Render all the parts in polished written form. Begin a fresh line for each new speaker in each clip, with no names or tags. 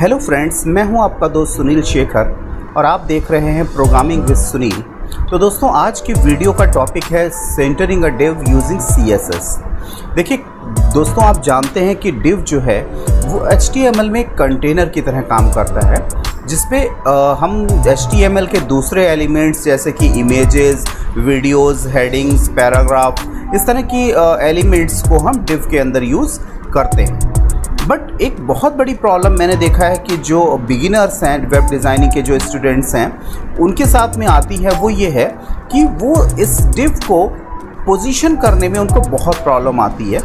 Hello friends, मैं हूं आपका दोस्त सुनील शेखर और आप देख रहे हैं प्रोग्रामिंग विद सुनील। तो दोस्तों, आज की वीडियो का टॉपिक है centering a div using CSS। देखिए दोस्तों, आप जानते हैं कि डिव जो है वो HTML में एक कंटेनर की तरह काम करता है, जिसपे हम HTML के दूसरे एलिमेंट्स जैसे कि इमेजेस, वीडियोस, हेडिंग्स, पैराग्राफ, इस तरह की एलिमेंट्स को हम डिव के अंदर यूज़ करते हैं। बट एक बहुत बड़ी प्रॉब्लम मैंने देखा है कि जो बिगिनर्स हैं, वेब डिज़ाइनिंग के जो स्टूडेंट्स हैं, उनके साथ में आती है, वो ये है कि वो इस डिव को पोजीशन करने में उनको बहुत प्रॉब्लम आती है।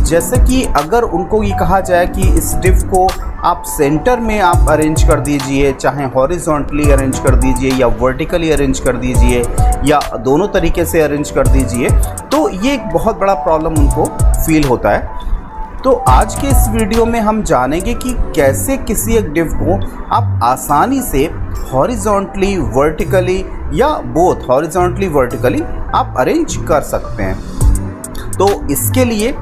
जैसे कि अगर उनको ये कहा जाए कि इस डिव को आप सेंटर में आप अरेंज कर दीजिए, चाहे हॉरिजॉन्टली अरेंज कर दीजिए या वर्टिकली अरेंज कर दीजिए या दोनों तरीके से अरेंज कर दीजिए, तो ये एक बहुत बड़ा प्रॉब्लम उनको फील होता है। तो आज के इस वीडियो में हम जानेंगे कि कैसे किसी एक डिव को आप आसानी से हॉरिजॉन्टली, वर्टिकली या बोथ हॉरिजॉन्टली वर्टिकली आप अरेंज कर सकते हैं। तो इसके लिए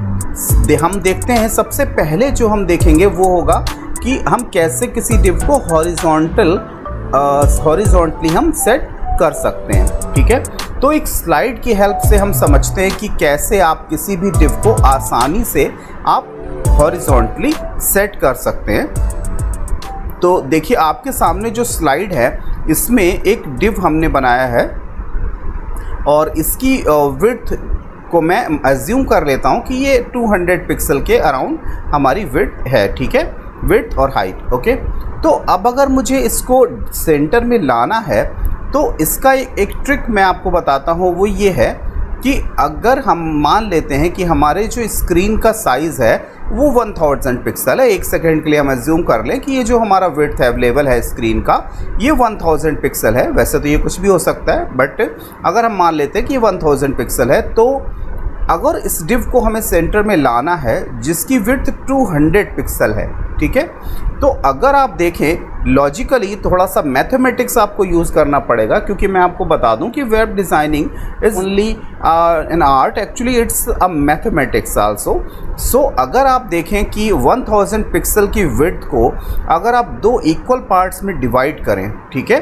हम देखते हैं, सबसे पहले जो हम देखेंगे वो होगा कि हम कैसे किसी डिव को हॉरिजॉन्टली हम सेट कर सकते हैं। ठीक है, तो एक स्लाइड की हेल्प से हम समझते हैं कि कैसे आप किसी भी डिव को आसानी से आप हॉरिजॉन्टली सेट कर सकते हैं। तो देखिए, आपके सामने जो स्लाइड है इसमें एक डिव हमने बनाया है और इसकी विड्थ को मैं अज्यूम कर लेता हूं कि ये 200 पिक्सल के अराउंड हमारी विड्थ है। ठीक है, विड्थ और हाइट। ओके, तो अब अगर मुझे इसको सेंटर में लाना है तो इसका एक ट्रिक मैं आपको बताता हूँ। वो ये है कि अगर हम मान लेते हैं कि हमारे जो स्क्रीन का साइज़ है वो 1000 पिक्सल है, एक सेकेंड के लिए हम एज्यूम कर लें कि ये जो हमारा विड्थ अवेलेबल है स्क्रीन का ये 1000 पिक्सल है। वैसे तो ये कुछ भी हो सकता है, बट अगर हम मान लेते हैं कि ये 1000 पिक्सल है, तो अगर इस डिव को हमें सेंटर में लाना है जिसकी विड्थ 200 पिक्सल है, ठीक है, तो अगर आप देखें लॉजिकली थोड़ा सा मैथमेटिक्स आपको यूज़ करना पड़ेगा, क्योंकि मैं आपको बता दूं कि web designing is only an art, actually it's a mathematics also. So अगर आप देखें कि 1000 पिक्सल की विड्थ को अगर आप दो इक्वल पार्ट्स में डिवाइड करें, ठीक है,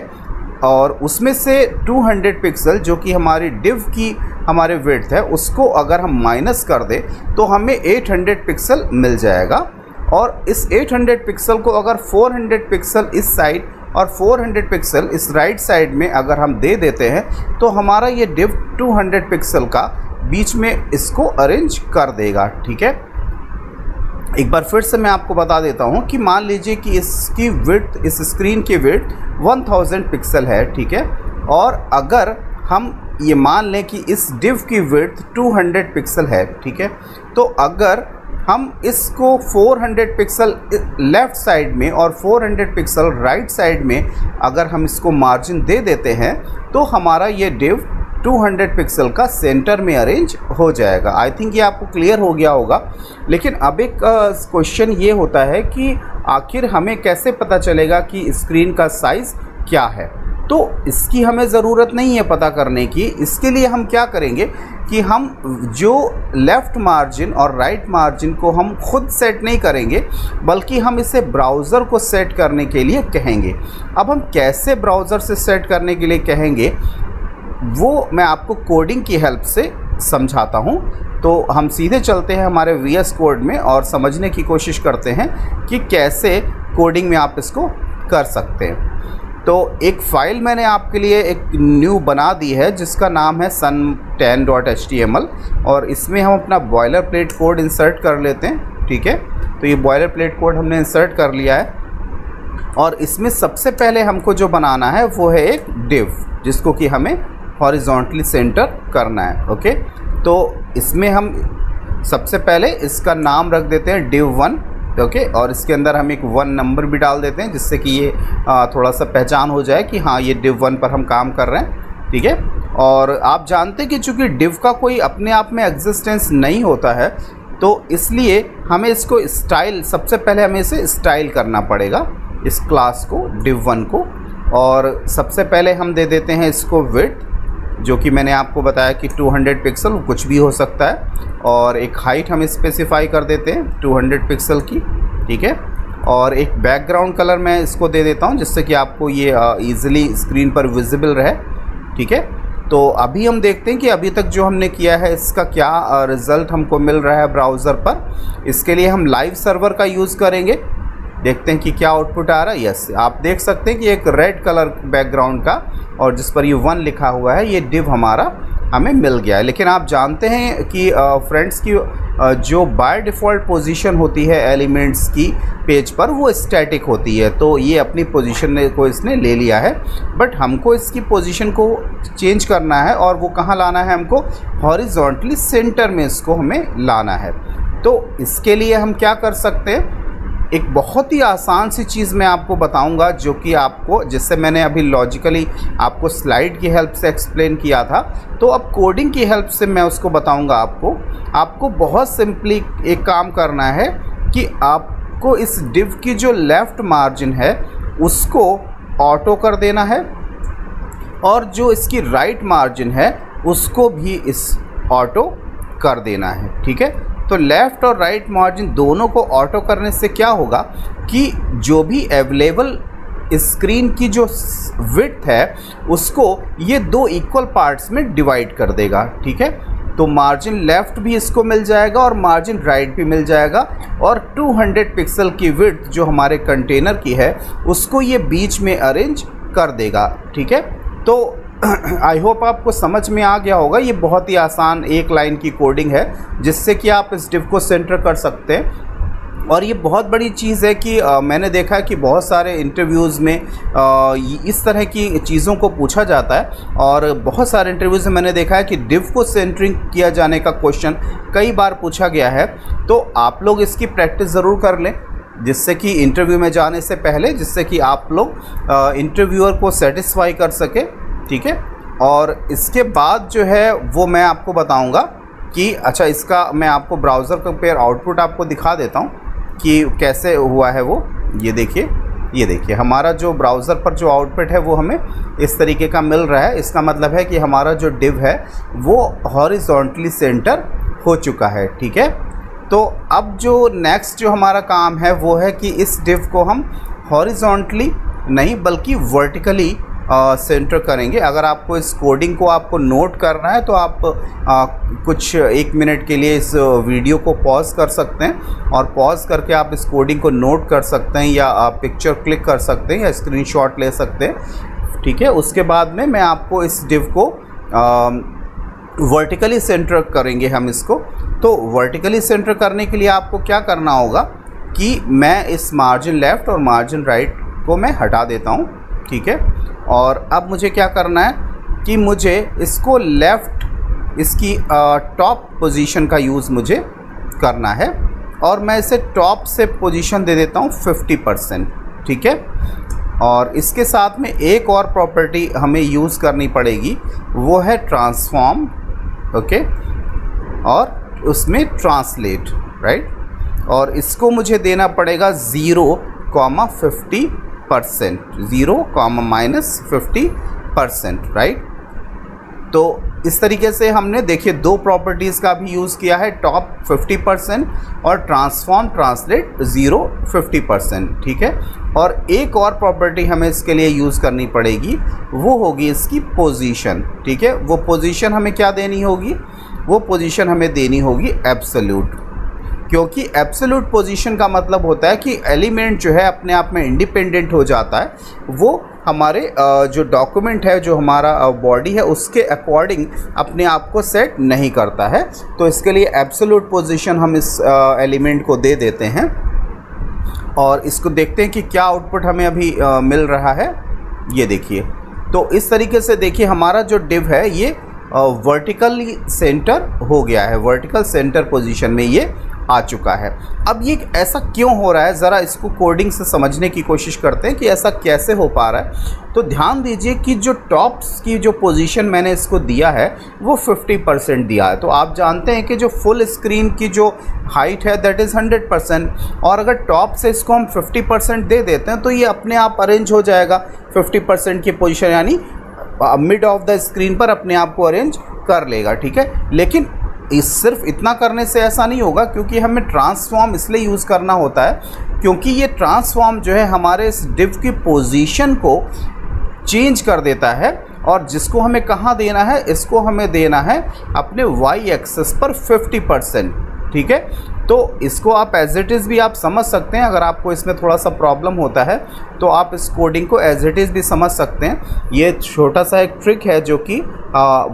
और उसमें से 200 पिक्सल जो कि हमारी डिव की हमारे विड्थ है उसको अगर हम माइनस कर दें तो हमें 800 पिक्सल मिल जाएगा। और इस 800 पिक्सल को अगर 400 पिक्सल इस साइड और 400 पिक्सल इस राइट साइड में अगर हम दे देते हैं तो हमारा ये डिव 200 पिक्सल का बीच में इसको अरेंज कर देगा। ठीक है, एक बार फिर से मैं आपको बता देता हूं कि मान लीजिए कि इसकी विड्थ, इस स्क्रीन की विड्थ 1000 पिक्सल है। ठीक है, और अगर हम ये मान लें कि इस डिव की विड्थ 200 पिक्सल है, ठीक है, तो अगर हम इसको 400 पिक्सल लेफ़्ट साइड में और 400 पिक्सल राइट साइड में अगर हम इसको मार्जिन दे देते हैं तो हमारा ये डिव 200 पिक्सल का सेंटर में अरेंज हो जाएगा। आई थिंक ये आपको क्लियर हो गया होगा। लेकिन अब एक क्वेश्चन ये होता है कि आखिर हमें कैसे पता चलेगा कि स्क्रीन का साइज़ क्या है। तो इसकी हमें ज़रूरत नहीं है पता करने की। इसके लिए हम क्या करेंगे कि हम जो लेफ़्ट मार्जिन और राइट मार्जिन को हम खुद सेट नहीं करेंगे, बल्कि हम इसे ब्राउज़र को सेट करने के लिए कहेंगे। अब हम कैसे ब्राउज़र से सेट करने के लिए कहेंगे वो मैं आपको कोडिंग की हेल्प से समझाता हूँ। तो हम सीधे चलते हैं हमारे VS कोड में और समझने की कोशिश करते हैं कि कैसे कोडिंग में आप इसको कर सकते हैं। तो एक फ़ाइल मैंने आपके लिए एक न्यू बना दी है जिसका नाम है sun10.html और इसमें हम अपना बॉयलर प्लेट कोड इंसर्ट कर लेते हैं। ठीक है, तो ये बॉयलर प्लेट कोड हमने इंसर्ट कर लिया है और इसमें सबसे पहले हमको जो बनाना है वो है एक डिव, जिसको कि हमें हॉरिजॉन्टली सेंटर करना है। ओके, तो इसमें हम सबसे पहले इसका नाम रख देते हैं div1। ओके, और इसके अंदर हम एक 1 नंबर भी डाल देते हैं जिससे कि ये थोड़ा सा पहचान हो जाए कि हाँ ये div1 पर हम काम कर रहे हैं। ठीक है, और आप जानते हैं कि चूँकि div का कोई अपने आप में एग्जिस्टेंस नहीं होता है, तो इसलिए हमें इसको स्टाइल, सबसे पहले हमें इसे स्टाइल करना पड़ेगा इस क्लास को, div1 को। और सबसे पहले हम दे देते हैं इसको विड्थ जो कि मैंने आपको बताया कि 200 पिक्सल कुछ भी हो सकता है, और एक हाइट हम स्पेसिफाई कर देते हैं 200 पिक्सल की, ठीक है। और एक बैकग्राउंड कलर मैं इसको दे देता हूं जिससे कि आपको ये ईज़िली स्क्रीन पर विजिबल रहे, ठीक है। तो अभी हम देखते हैं कि अभी तक जो हमने किया है इसका क्या रिज़ल्ट हमको मिल रहा है ब्राउज़र पर। इसके लिए हम लाइव सर्वर का यूज़ करेंगे, देखते हैं कि क्या आउटपुट आ रहा है। यस, आप देख सकते हैं कि एक रेड कलर बैकग्राउंड का और जिस पर ये 1 लिखा हुआ है, ये डिव हमारा हमें मिल गया है। लेकिन आप जानते हैं कि फ्रेंड्स की जो बाय डिफ़ॉल्ट पोजीशन होती है एलिमेंट्स की पेज पर, वो स्टैटिक होती है। तो ये अपनी पोजीशन को इसने ले लिया है, बट हमको इसकी पोजीशन को चेंज करना है, और वो कहाँ लाना है हमको, हॉरिजॉन्टली सेंटर में इसको हमें लाना है। तो इसके लिए हम क्या कर सकते हैं, एक बहुत ही आसान सी चीज़ मैं आपको बताऊंगा, जो कि आपको, जिससे मैंने अभी लॉजिकली आपको स्लाइड की हेल्प से एक्सप्लेन किया था, तो अब कोडिंग की हेल्प से मैं उसको बताऊंगा आपको बहुत सिंपली एक काम करना है कि आपको इस डिव की जो लेफ़्ट मार्जिन है उसको ऑटो कर देना है, और जो इसकी राइट मार्जिन है उसको भी इस ऑटो कर देना है, ठीक है। तो लेफ़्ट और राइट मार्जिन दोनों को ऑटो करने से क्या होगा कि जो भी अवेलेबल स्क्रीन की जो विड्थ है उसको ये 2 इक्वल पार्ट्स में डिवाइड कर देगा, ठीक है। तो मार्जिन लेफ़्ट भी इसको मिल जाएगा और मार्जिन राइट भी मिल जाएगा, और 200 पिक्सल की विड्थ जो हमारे कंटेनर की है उसको ये बीच में अरेंज कर देगा, ठीक है। तो आई होप आपको समझ में आ गया होगा। ये बहुत ही आसान एक लाइन की कोडिंग है जिससे कि आप इस डिव को सेंटर कर सकते हैं। और ये बहुत बड़ी चीज़ है कि मैंने देखा है कि बहुत सारे इंटरव्यूज़ में इस तरह की चीज़ों को पूछा जाता है, और बहुत सारे इंटरव्यूज़ में मैंने देखा है कि डिव को सेंटरिंग किया जाने का क्वेश्चन कई बार पूछा गया है। तो आप लोग इसकी प्रैक्टिस ज़रूर कर लें, जिससे कि इंटरव्यू में जाने से पहले, जिससे कि आप लोग इंटरव्यूअर को सेटिस्फाई कर सके, ठीक है। और इसके बाद जो है वो मैं आपको बताऊंगा कि अच्छा, इसका मैं आपको ब्राउज़र कंपेयर आउटपुट आपको दिखा देता हूं कि कैसे हुआ है वो। ये देखिए हमारा जो ब्राउज़र पर जो आउटपुट है वो हमें इस तरीके का मिल रहा है। इसका मतलब है कि हमारा जो डिव है वो हॉरिजॉन्टली सेंटर हो चुका है, ठीक है। तो अब जो नेक्स्ट जो हमारा काम है वो है कि इस डिव को हम हॉरिजॉन्टली नहीं बल्कि वर्टिकली सेंटर करेंगे। अगर आपको इस कोडिंग को आपको नोट करना है तो आप कुछ 1 मिनट के लिए इस वीडियो को पॉज कर सकते हैं, और पॉज करके आप इस कोडिंग को नोट कर सकते हैं, या आप पिक्चर क्लिक कर सकते हैं, या स्क्रीनशॉट ले सकते हैं, ठीक है। उसके बाद में मैं आपको इस डिव को वर्टिकली सेंटर करेंगे हम इसको। तो वर्टिकली सेंटर करने के लिए आपको क्या करना होगा कि मैं इस मार्जिन लेफ़्ट और मार्जिन राइट को मैं हटा देता हूँ, ठीक है। और अब मुझे क्या करना है कि मुझे इसको लेफ़्ट, इसकी टॉप पोजीशन का यूज़ मुझे करना है, और मैं इसे टॉप से पोजीशन दे देता हूँ 50%, ठीक है। और इसके साथ में एक और प्रॉपर्टी हमें यूज़ करनी पड़ेगी, वो है ट्रांसफॉर्म, ओके, और उसमें ट्रांसलेट, राइट। और इसको मुझे देना पड़ेगा 0,50%, 0,-50%, राइट। तो इस तरीके से हमने देखिए 2 प्रॉपर्टीज़ का भी यूज़ किया है, टॉप 50% और ट्रांसफॉर्म ट्रांसलेट 0,50%, ठीक है। और एक और प्रॉपर्टी हमें इसके लिए यूज़ करनी पड़ेगी, वो होगी इसकी पोजीशन, ठीक है। वो पोजीशन हमें क्या देनी होगी, वो पोजीशन हमें देनी होगी एब्सोल्यूट, क्योंकि एब्सोल्यूट पोजीशन का मतलब होता है कि एलिमेंट जो है अपने आप में इंडिपेंडेंट हो जाता है, वो हमारे जो डॉक्यूमेंट है, जो हमारा बॉडी है, उसके अकॉर्डिंग अपने आप को सेट नहीं करता है। तो इसके लिए एब्सोल्यूट पोजीशन हम इस एलिमेंट को दे देते हैं, और इसको देखते हैं कि क्या आउटपुट हमें अभी मिल रहा है। ये देखिए, तो इस तरीके से देखिए हमारा जो डिव है ये वर्टिकली सेंटर हो गया है, वर्टिकल सेंटर पोजीशन में ये आ चुका है। अब ये ऐसा क्यों हो रहा है, ज़रा इसको कोडिंग से समझने की कोशिश करते हैं कि ऐसा कैसे हो पा रहा है। तो ध्यान दीजिए कि जो टॉप्स की जो पोजीशन मैंने इसको दिया है वो 50% दिया है। तो आप जानते हैं कि जो फुल स्क्रीन की जो हाइट है दैट इज़ 100%, और अगर टॉप से इसको हम 50% दे देते हैं तो ये अपने आप अरेंज हो जाएगा 50% की पोजीशन, यानी मिड ऑफ द स्क्रीन पर अपने आप को अरेंज कर लेगा, ठीक है। लेकिन सिर्फ इतना करने से ऐसा नहीं होगा, क्योंकि हमें ट्रांसफॉर्म इसलिए यूज़ करना होता है क्योंकि ये ट्रांसफॉर्म जो है हमारे इस डिव की पोजीशन को चेंज कर देता है, और जिसको हमें कहाँ देना है, इसको हमें देना है अपने वाई एक्सेस पर 50%, ठीक है। तो इसको आप एज इट इज़ भी आप समझ सकते हैं। अगर आपको इसमें थोड़ा सा प्रॉब्लम होता है तो आप इस कोडिंग को एज इट इज़ भी समझ सकते हैं। ये छोटा सा एक ट्रिक है जो कि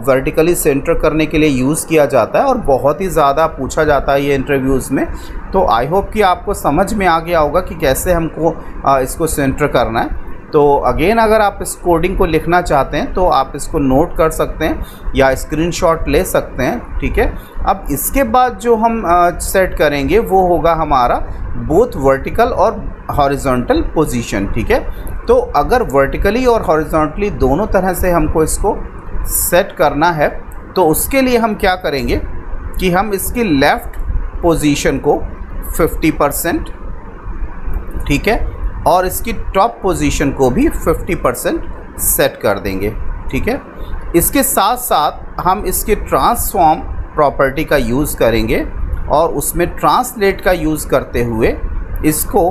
वर्टिकली सेंटर करने के लिए यूज़ किया जाता है और बहुत ही ज़्यादा पूछा जाता है ये इंटरव्यूज़ में। तो आई होप कि आपको समझ में आ गया होगा कि कैसे हमको इसको सेंटर करना है। तो अगेन अगर आप इस कोडिंग को लिखना चाहते हैं तो आप इसको नोट कर सकते हैं या स्क्रीनशॉट ले सकते हैं, ठीक है। अब इसके बाद जो हम सेट करेंगे वो होगा हमारा बोथ वर्टिकल और हॉरिजॉन्टल पोजीशन, ठीक है। तो अगर वर्टिकली और हॉरिजॉन्टली दोनों तरह से हमको इसको सेट करना है तो उसके लिए हम क्या करेंगे कि हम इसकी लेफ़्ट पोजीशन को 50%, ठीक है, और इसकी टॉप पोजीशन को भी 50% सेट कर देंगे, ठीक है। इसके साथ साथ हम इसके ट्रांसफॉर्म प्रॉपर्टी का यूज़ करेंगे और उसमें ट्रांसलेट का यूज़ करते हुए इसको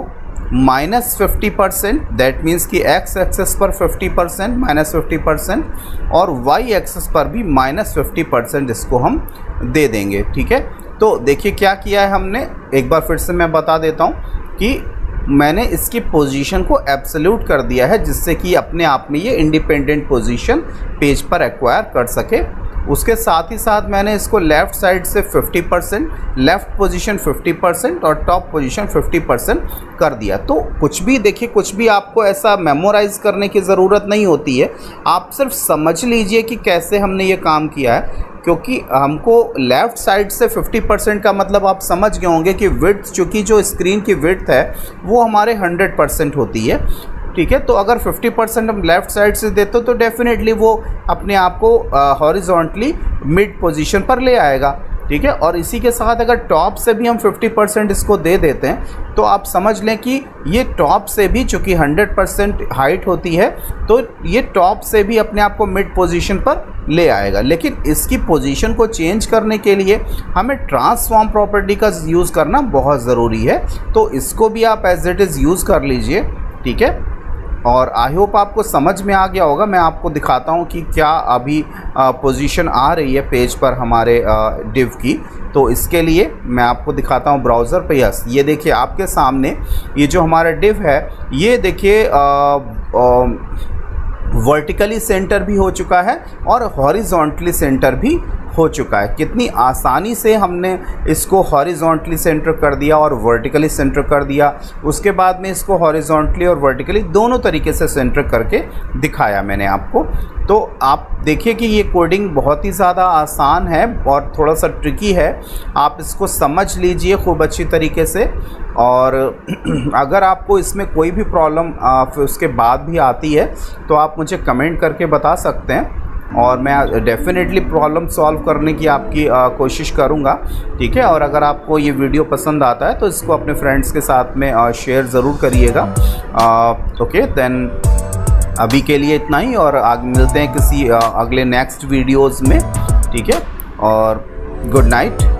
-50%, दैट मीन्स कि एक्स एक्सेस पर 50% -50% और वाई एक्सेस पर भी -50% इसको हम दे देंगे, ठीक है। तो देखिए क्या किया है हमने, एक बार फिर से मैं बता देता हूँ कि मैंने इसकी पोजीशन को एब्सोल्यूट कर दिया है जिससे कि अपने आप में ये इंडिपेंडेंट पोजीशन पेज पर एक्वायर कर सके। उसके साथ ही साथ मैंने इसको लेफ़्ट साइड से 50%, लेफ़्ट पोजीशन 50% और टॉप पोजीशन 50% कर दिया। तो कुछ भी देखिए, कुछ भी आपको ऐसा मेमोराइज़ करने की ज़रूरत नहीं होती है, आप सिर्फ समझ लीजिए कि कैसे हमने ये काम किया है। क्योंकि हमको लेफ़्ट साइड से 50% का मतलब आप समझ गए होंगे कि विड्थ, चूँकि जो स्क्रीन की विड्थ है वो हमारे 100% होती है, ठीक है। तो अगर 50% हम लेफ़्ट साइड से देते तो डेफिनेटली वो अपने आप को हॉरिजॉन्टली मिड पोजीशन पर ले आएगा, ठीक है। और इसी के साथ अगर टॉप से भी हम 50% इसको दे देते हैं तो आप समझ लें कि ये टॉप से भी, चूँकि 100% हाइट होती है, तो ये टॉप से भी अपने आप को मिड पोजीशन पर ले आएगा। लेकिन इसकी पोजीशन को चेंज करने के लिए हमें ट्रांसफॉर्म प्रॉपर्टी का यूज़ करना बहुत ज़रूरी है। तो इसको भी आप एज इट इज़ यूज़ कर लीजिए, ठीक है। और आई होप आपको समझ में आ गया होगा। मैं आपको दिखाता हूँ कि क्या अभी पोजीशन आ रही है पेज पर हमारे डिव की। तो इसके लिए मैं आपको दिखाता हूँ ब्राउज़र पे। यस, ये देखिए आपके सामने ये जो हमारा डिव है, ये देखिए वर्टिकली सेंटर भी हो चुका है और हॉरिजॉन्टली सेंटर भी हो चुका है। कितनी आसानी से हमने इसको हॉरिजॉन्टली सेंटर कर दिया और वर्टिकली सेंटर कर दिया। उसके बाद में इसको हॉरिजॉन्टली और वर्टिकली दोनों तरीके से सेंटर करके दिखाया मैंने आपको। तो आप देखिए कि ये कोडिंग बहुत ही ज़्यादा आसान है और थोड़ा सा ट्रिकी है। आप इसको समझ लीजिए खूब अच्छी तरीके से। और अगर आपको इसमें कोई भी प्रॉब्लम उसके बाद भी आती है तो आप मुझे कमेंट करके बता सकते हैं और मैं डेफ़िनेटली प्रॉब्लम सॉल्व करने की आपकी कोशिश करूँगा, ठीक है। और अगर आपको ये वीडियो पसंद आता है तो इसको अपने फ्रेंड्स के साथ में शेयर ज़रूर करिएगा। ओके, देन अभी के लिए इतना ही और आगे मिलते हैं किसी अगले नेक्स्ट वीडियोज़ में, ठीक है। और गुड नाइट।